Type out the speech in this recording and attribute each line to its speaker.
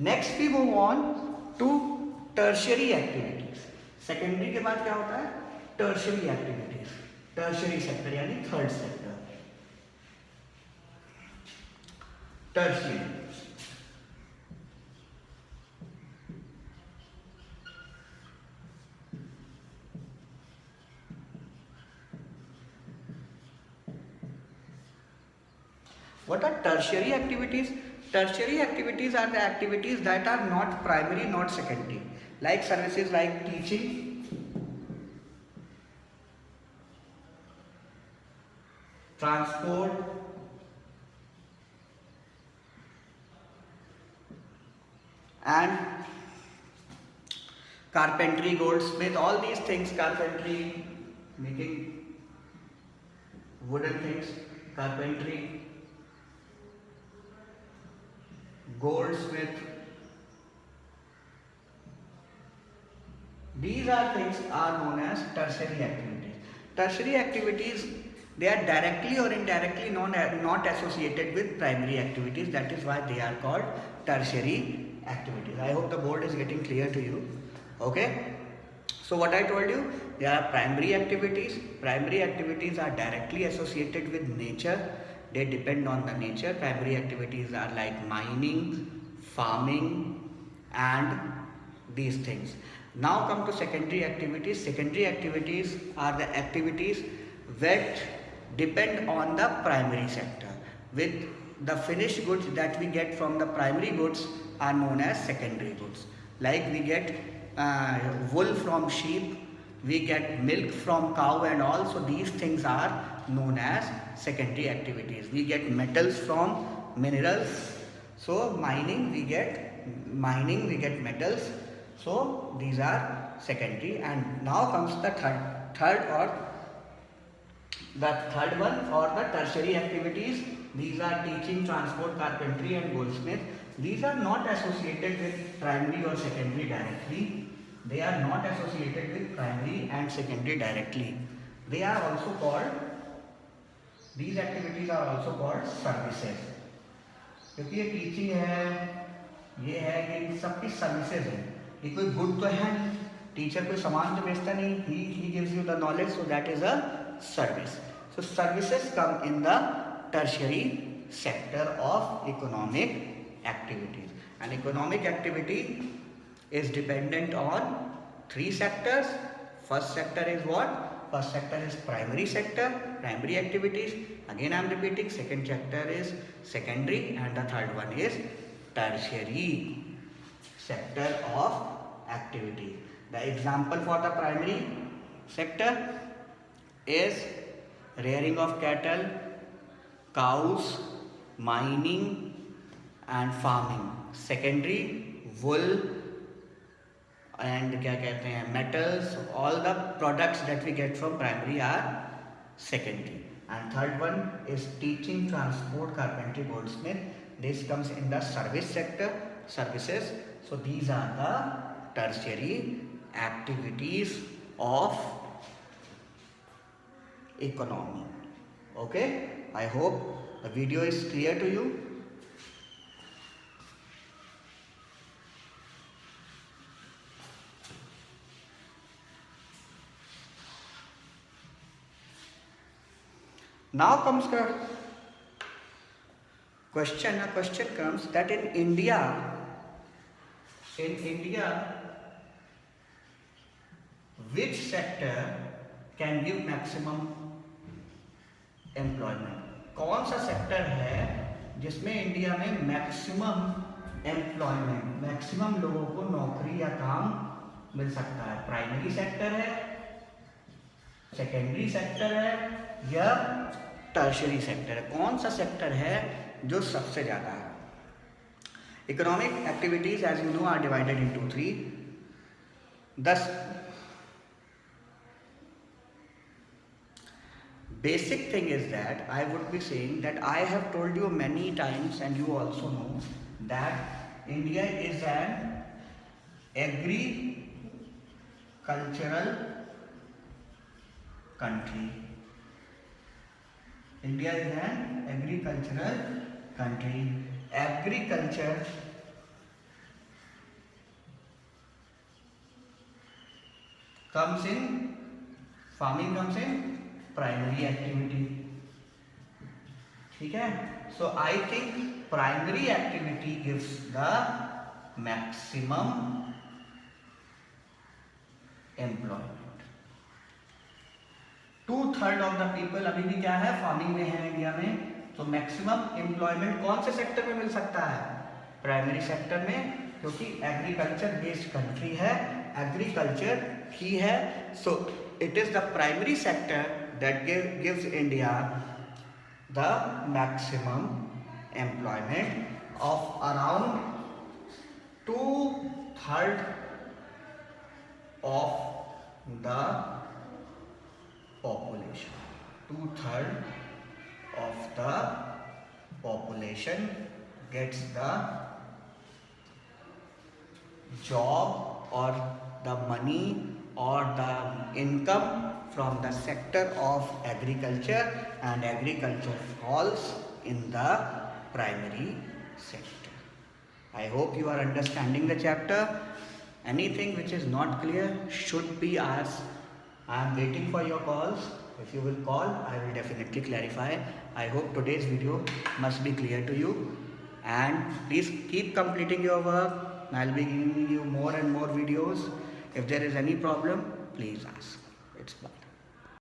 Speaker 1: Next we move on to tertiary activities. Secondary के बाद क्या होता है? टर्शियरी एक्टिविटीज, टर्शियरी सेक्टर यानी third sector, tertiary. What are tertiary activities? Tertiary activities are the activities that are not primary, not secondary, like services like teaching, transport, and carpentry, goldsmith, all these things, carpentry, making wooden things, carpentry, goldsmith, these are things are known as tertiary activities. Tertiary activities, they are directly or indirectly not associated with primary activities. That is why they are called tertiary activities. I hope the board is getting clear to you. Okay. So what I told you, there are primary activities. Primary activities are directly associated with nature. They depend on the nature. Primary activities are like mining, farming, and these things. Now come to secondary activities. Secondary activities are the activities that depend on the primary sector. With the finished goods that we get from the primary goods are known as secondary goods. Like we get wool from sheep, we get milk from cow and all. So these things are known as secondary activities. We get metals from minerals. So mining we get metals. So these are secondary. And now comes the third one or the tertiary activities. These are teaching, transport, carpentry and goldsmith. These are not associated with primary or secondary directly. They are not associated with primary and secondary directly. They are also called, these activities are also called services. क्योंकि ये teaching है, ये है, ये सबकी services है. ये कोई गुड तो है नहीं, टीचर कोई सामान तो बेचता नहीं, he gives you the knowledge, so that is a service. So services come in the tertiary sector of economic activities. And economic activity is dependent on three sectors. First sector is what? First sector is primary sector, primary activities. Again I am repeating, second sector is secondary, and the third one is tertiary sector of activity. The example for the primary sector is rearing of cattle, cows, mining and farming. Secondary, wool and क्या कहते हैं, metals, all the products that we get from primary are secondary. And third one is teaching, transport, carpentry, goldsmith. This comes in the service sector, services. So these are the tertiary activities of economy. Okay, I hope the video is clear to you. Now comes the question. A question comes that in India, which sector can give maximum employment? कौन सा sector है जिसमें India में maximum employment, maximum लोगों को नौकरी या काम मिल सकता है? प्राइमरी सेक्टर है, सेकेंडरी सेक्टर है या टर्शियरी सेक्टर है? कौन सा सेक्टर है जो सबसे ज़्यादा है? Economic activities as you know are divided into three. Basic thing is that I would be saying that I have told you many times and you also know that India is an agricultural country. India is an agricultural country. Agriculture comes in primary activity. ठीक है? So I think primary activity gives the maximum employment. 2/3 of the people अभी भी क्या है, farming में है India में. तो मैक्सिमम एम्प्लॉयमेंट कौन से सेक्टर में मिल सकता है? प्राइमरी सेक्टर में, क्योंकि एग्रीकल्चर बेस्ड कंट्री है, एग्रीकल्चर ही है. So it is the primary sector that gives India the maximum employment of around 2/3 of the population. 2/3 of the population gets the job or the money or the income from the sector of agriculture, and agriculture falls in the primary sector. I hope you are understanding the chapter. Anything which is not clear should be asked. I am waiting for your calls. If you will call, I will definitely clarify. I hope today's video must be clear to you. And please keep completing your work. I will be giving you more and more videos. If there is any problem, please ask. It's bye.